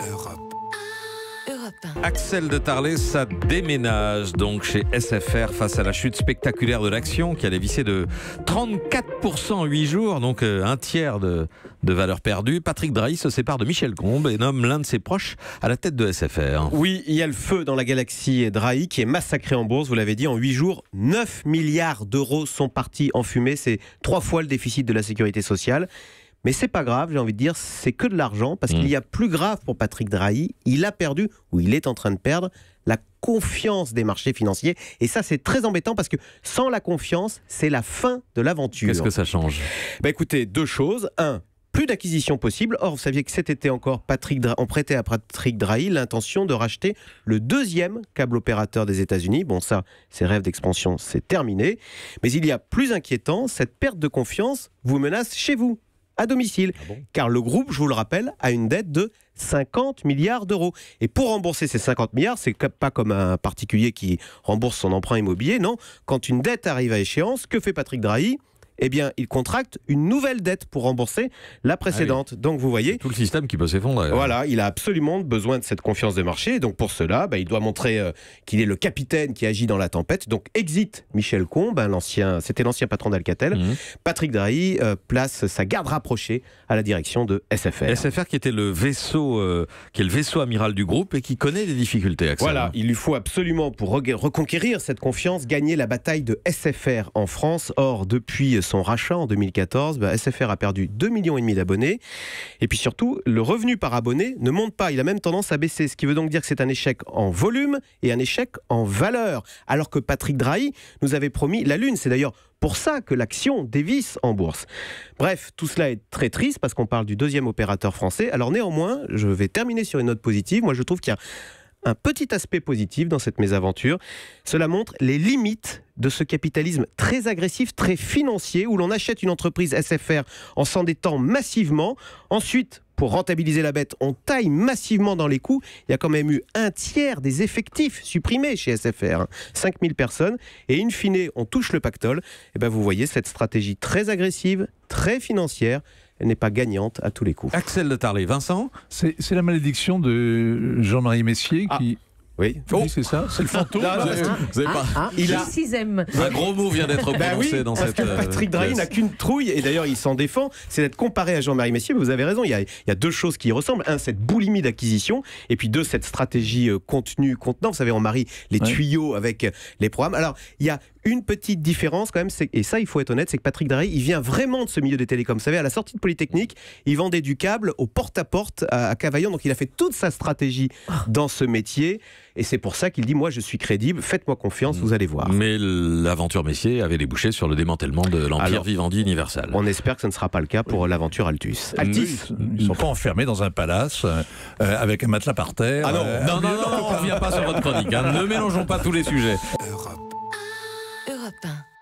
Europe. Axel de Tarlet, ça déménage donc chez SFR face à la chute spectaculaire de l'action qui allait visser de 34% en 8 jours, donc un tiers de valeur perdue. Patrick Drahi se sépare de Michel Combes et nomme l'un de ses proches à la tête de SFR. Oui, il y a le feu dans la galaxie Drahi qui est massacré en bourse, vous l'avez dit, en 8 jours. 9 milliards d'euros sont partis en fumée, c'est 3 fois le déficit de la sécurité sociale. Mais c'est pas grave, j'ai envie de dire, c'est que de l'argent, parce qu'il y a plus grave pour Patrick Drahi. Il a perdu, ou il est en train de perdre, la confiance des marchés financiers. Et ça, c'est très embêtant, parce que sans la confiance, c'est la fin de l'aventure. Qu'est-ce que ça change ? Écoutez, 2 choses. 1, plus d'acquisition possible. Or, vous saviez que cet été encore, on prêtait à Patrick Drahi l'intention de racheter le 2e câble opérateur des États-Unis. Bon, ça, ces rêves d'expansion, c'est terminé. Mais il y a plus inquiétant, cette perte de confiance vous menace chez vous, à domicile. Car le groupe, je vous le rappelle, a une dette de 50 milliards d'euros. Et pour rembourser ces 50 milliards, c'est pas comme un particulier qui rembourse son emprunt immobilier, non. Quand une dette arrive à échéance, que fait Patrick Drahi ? Eh bien, il contracte une nouvelle dette pour rembourser la précédente. Ah oui. Donc, vous voyez... Tout le système qui peut s'effondrer. Voilà, il a absolument besoin de cette confiance de marché. Donc, pour cela, il doit montrer qu'il est le capitaine qui agit dans la tempête. Donc, exit Michel Combes, c'était l'ancien patron d'Alcatel. Patrick Drahi place sa garde rapprochée à la direction de SFR. SFR qui était le vaisseau, qui est le vaisseau amiral du groupe et qui connaît des difficultés, Axel. Voilà, il lui faut absolument, pour reconquérir cette confiance, gagner la bataille de SFR en France. Or, depuis son rachat en 2014, SFR a perdu 2,5 millions d'abonnés. Et puis surtout, le revenu par abonné ne monte pas. Il a même tendance à baisser. Ce qui veut donc dire que c'est un échec en volume et un échec en valeur. Alors que Patrick Drahi nous avait promis la lune. C'est d'ailleurs pour ça que l'action dévisse en bourse. Bref, tout cela est très triste parce qu'on parle du 2e opérateur français. Alors néanmoins, je vais terminer sur une note positive. Moi, je trouve qu'il y a un petit aspect positif dans cette mésaventure. Cela montre les limites de ce capitalisme très agressif, très financier, où l'on achète une entreprise SFR en s'endettant massivement. Ensuite, pour rentabiliser la bête, on taille massivement dans les coûts. Il y a quand même eu un tiers des effectifs supprimés chez SFR, 5000 personnes. Et in fine, on touche le pactole. Et vous voyez, cette stratégie très agressive, très financière, elle n'est pas gagnante à tous les coups. Axel de Tarlet, Vincent ? C'est la malédiction de Jean-Marie Messier qui... Oui, c'est ça, c'est le fantôme. Vous avez pas... Il a 6e. Un gros mot vient d'être prononcé dans cette... Parce que Patrick Drahi n'a qu'une trouille, et d'ailleurs il s'en défend, c'est d'être comparé à Jean-Marie Messier. Mais vous avez raison, il y a 2 choses qui y ressemblent. 1, cette boulimie d'acquisition, et puis 2, cette stratégie contenu-contenant. Vous savez, on marie les tuyaux avec les programmes. Alors, il y a une petite différence quand même, et ça il faut être honnête, c'est que Patrick Drahi, il vient vraiment de ce milieu des télécoms. Vous savez, à la sortie de Polytechnique, il vendait du câble au porte-à-porte à Cavaillon, donc il a fait toute sa stratégie dans ce métier, et c'est pour ça qu'il dit, moi je suis crédible, faites-moi confiance, vous allez voir. Mais l'aventure Messier avait débouché sur le démantèlement de l'empire Vivendi Universal. On espère que ce ne sera pas le cas pour l'aventure Altus. Altis. Ils ne sont pas enfermés dans un palace avec un matelas par terre. Ah non, on ne revient pas sur votre chronique. Ne mélangeons pas tous les sujets. Europe. Europe 1.